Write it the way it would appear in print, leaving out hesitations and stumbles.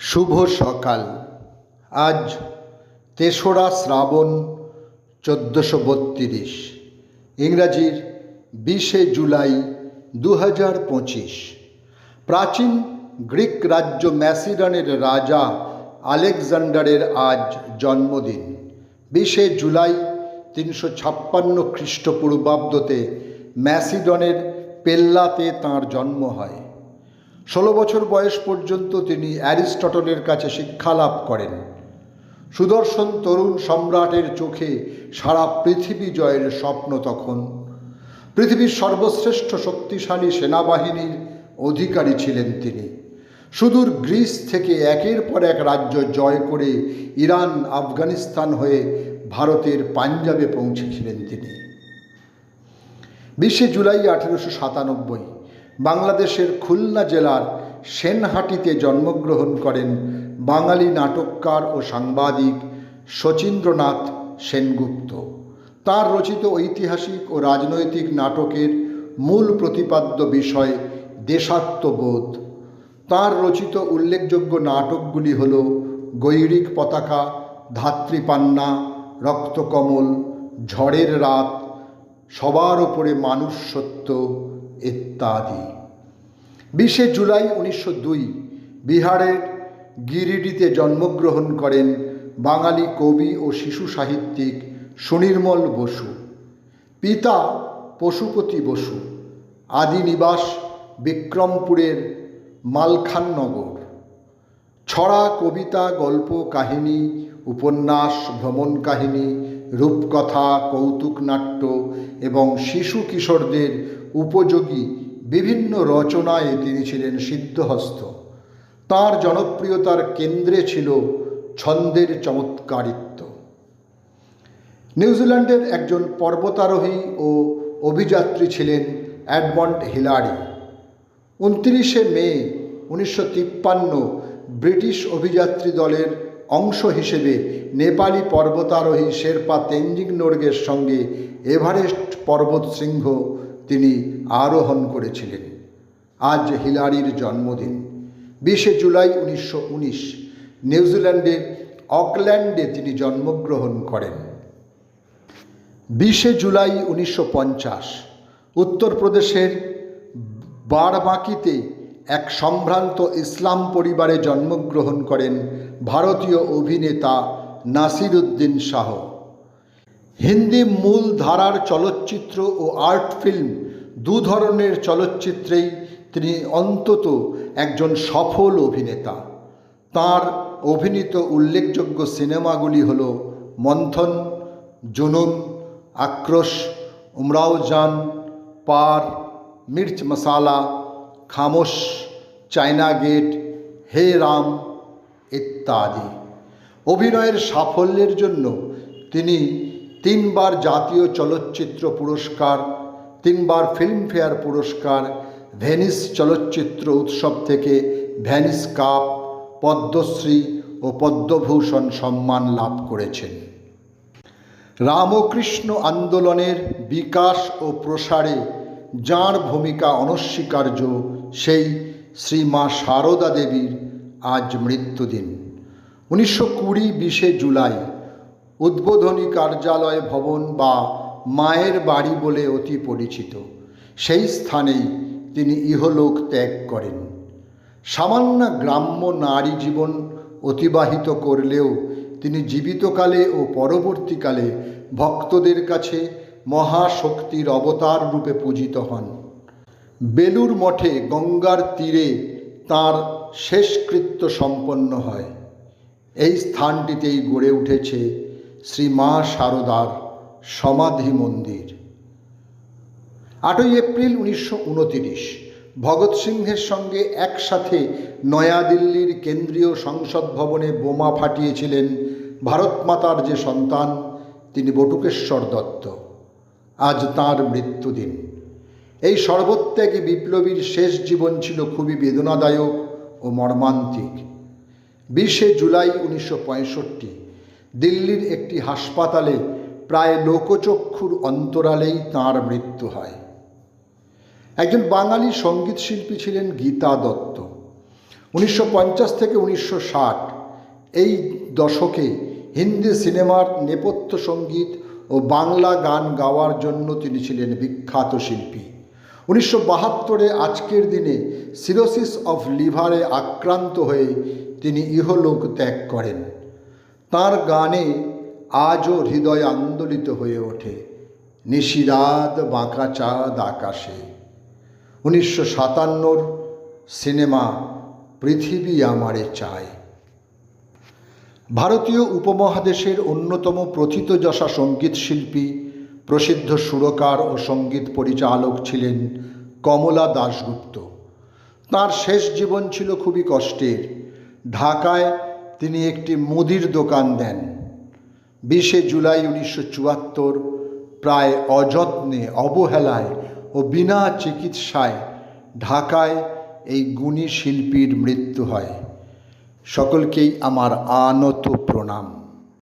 শুভ সকাল। আজ ৩রা শ্রাবণ ১৪৩২, ইংরাজির ২০শে জুলাই ২০২৫। প্রাচীন গ্রিক রাজ্য ম্যাসিডনের রাজা আলেকজান্ডারের আজ জন্মদিন। ২০শে জুলাই ৩৫৬ খ্রিস্টপূর্বাব্দতে ম্যাসিডনের পেল্লাতে তাঁর জন্ম হয়। ১৬ বছর বয়স পর্যন্ত তিনি অ্যারিস্টটলের কাছে শিক্ষা লাভ করেন। সুদর্শন তরুণ সম্রাটের চোখে সারা পৃথিবী জয়ের স্বপ্ন তখন। পৃথিবীর সর্বশ্রেষ্ঠ শক্তিশালী সেনাবাহিনীর অধিকারী ছিলেন তিনি। সুদূর গ্রিস থেকে একের পর এক রাজ্য জয় করে ইরান, আফগানিস্তান হয়ে ভারতের পাঞ্জাবে পৌঁছেছিলেন তিনি। ২০শে জুলাই ১৮৯৭ বাংলাদেশের খুলনা জেলার সেনহাটিতে জন্মগ্রহণ করেন বাঙালি নাটককার ও সাংবাদিক শচীন্দ্রনাথ সেনগুপ্ত। তাঁর রচিত ঐতিহাসিক ও রাজনৈতিক নাটকের মূল প্রতিপাদ্য বিষয় দেশাত্মবোধ। তাঁর রচিত উল্লেখযোগ্য নাটকগুলি হল গৈরিক পতাকা, ধাত্রীপান্না, রক্তকমল, ঝড়ের রাত, সবার ওপরে মানুষ সত্য ইত্যাদি। ২০শে জুলাই ১৯০২ বিহারের গিরিডিতে জন্মগ্রহণ করেন বাঙালি কবি ও শিশু সাহিত্যিক সুনির্মল বসু। পিতা পশুপতি বসু, আদি নিবাস বিক্রমপুরের মালখাননগর। ছড়া, কবিতা, গল্প, কাহিনী, উপন্যাস, ভ্রমণ কাহিনী, রূপকথা, কৌতুক নাট্য এবং শিশু কিশোরদের উপযোগী বিভিন্ন রচনায় তিনি ছিলেন সিদ্ধহস্ত। তাঁর জনপ্রিয়তার কেন্দ্রে ছিল ছন্দের চমৎকারিত্ব। নিউজিল্যান্ডের একজন পর্বতারোহী ও অভিযাত্রী ছিলেন এডমন্ড হিলারি। ২৯শে মে ১৯৫৩ ব্রিটিশ অভিযাত্রী দলের অংশ হিসেবে নেপালি পর্বতারোহী শেরপা তেনজিং নোরগের সঙ্গে এভারেস্ট পর্বতশৃঙ্গ তিনি আরোহণ করেছিলেন। আজ হিলারির জন্মদিন। ২০শে জুলাই ১৯১৯ নিউজিল্যান্ডের অকল্যান্ডে তিনি জন্মগ্রহণ করেন। ২০শে জুলাই ১৯৫০ উত্তরপ্রদেশের বারবাঁকিতে এক সম্ভ্রান্ত ইসলাম পরিবারে জন্মগ্রহণ করেন ভারতীয় অভিনেতা নাসিরুদ্দিন শাহ। হিন্দি মূল ধারার চলচ্চিত্র ও আর্ট ফিল্ম দু ধরনের চলচ্চিত্রেই তিনি অন্তত একজন সফল অভিনেতা। তাঁর অভিনীত উল্লেখযোগ্য সিনেমাগুলি হল মন্থন, জুনুন, আক্রোশ, উমরাও জান, পার, মির্চ মশালা, খামোশ, চায়না গেট, হে রাম ইত্যাদি। অভিনয়ের সাফল্যের জন্য তিনি ৩বার জাতীয় চলচ্চিত্র পুরস্কার, ৩বার ফিল্মফেয়ার পুরস্কার, ভেনিস চলচ্চিত্র উৎসব থেকে ভেনিস কাপ, পদ্মশ্রী ও পদ্মভূষণ সম্মান লাভ করেছেন। রামকৃষ্ণ আন্দোলনের বিকাশ ও প্রসারে যাঁর ভূমিকা অনস্বীকার্য, সেই শ্রী মা সারদা দেবীর আজ মৃত্যুদিন। ১৯২০ ২০শে জুলাই উদ্বোধনী কার্যালয় ভবন বা মায়ের বাড়ি বলে অতি পরিচিত সেই স্থানেই তিনি ইহলোক ত্যাগ করেন। সামান্য গ্রাম্য নারী জীবন অতিবাহিত করলেও তিনি জীবিতকালে ও পরবর্তীকালে ভক্তদের কাছে মহাশক্তির অবতার রূপে পূজিত হন। বেলুর মঠে গঙ্গার তীরে তাঁর শেষকৃত্য সম্পন্ন হয়। এই স্থানটিতেই গড়ে উঠেছে শ্রী মা সারদার সমাধি মন্দির। ৮ই এপ্রিল ১৯২৯ ভগৎ সিংহের সঙ্গে একসাথে নয়াদিল্লির কেন্দ্রীয় সংসদ ভবনে বোমা ফাটিয়েছিলেন ভারতমাতার যে সন্তান, তিনি বটুকেশ্বর দত্ত। আজ তাঁর মৃত্যুদিন। এই সর্বত্যাগী বিপ্লবীর শেষ জীবন ছিল খুবই বেদনাদায়ক ও মর্মান্তিক। ২০শে জুলাই ১৯৬৫ দিল্লির একটি হাসপাতালে প্রায় লোকচক্ষুর অন্তরালেই তাঁর মৃত্যু হয়। একজন বাঙালি সঙ্গীত শিল্পী ছিলেন গীতা দত্ত। 1950 থেকে 1960 এই দশকে হিন্দি সিনেমার নেপথ্য সঙ্গীত ও বাংলা গান গাওয়ার জন্য তিনি ছিলেন বিখ্যাত শিল্পী। 1972 আজকের দিনে সিরোসিস অফ লিভারে আক্রান্ত হয়ে তিনি ইহলোক ত্যাগ করেন। তার গানে আজও হৃদয় আন্দোলিত হয়ে ওঠে, নিশিরাত বাঁকা চাঁদ আকাশে। 1957 সিনেমা পৃথিবী আমারে চায়। ভারতীয় উপমহাদেশের অন্যতম প্রথিতযশা সঙ্গীত শিল্পী, প্রসিদ্ধ সুরকার ও সঙ্গীত পরিচালক ছিলেন কমলা দাশগুপ্ত। তার শেষ জীবন ছিল খুবই কষ্টের। ঢাকায় তিনি একটি মুদির দোকান দেন। 20 জুলাই 1974 প্রায় অযত্নে, অবহেলায় ও বিনা চিকিৎসায় ঢাকায় এই গুণী শিল্পীর মৃত্যু হয়। সকলকেই আমার আনত প্রণাম।